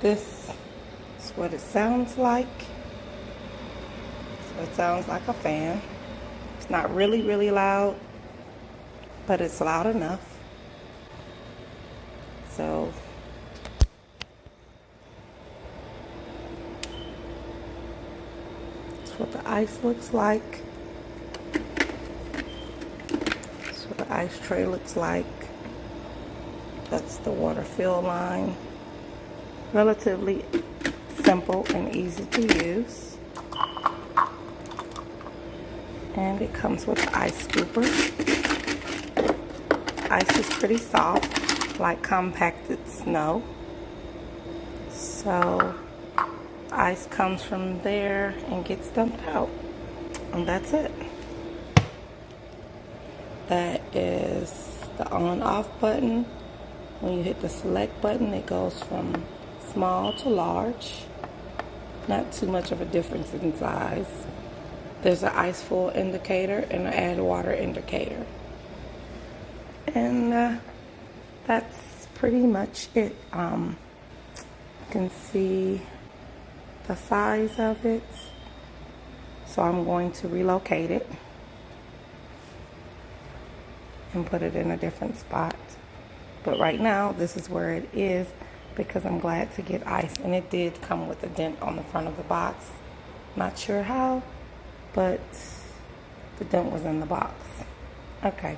This is what it sounds like. So it sounds like a fan. It's not really, really loud, but it's loud enough. So that's what the ice looks like. That's what the ice tray looks like. That's the water fill line. Relatively simple and easy to use. And it comes with the ice scooper. Ice is pretty soft, like compacted snow. So ice comes from there and gets dumped out. And that's it. That is the on-off button. When you hit the select button, it goes from small to large. Not too much of a difference in size. There's an ice full indicator and an add water indicator. And that's pretty much it. You can see the size of it. So I'm going to relocate it and put it in a different spot. But right now, this is where it is because I'm glad to get ice. And it did come with a dent on the front of the box. Not sure how, but the dent was in the box. Okay.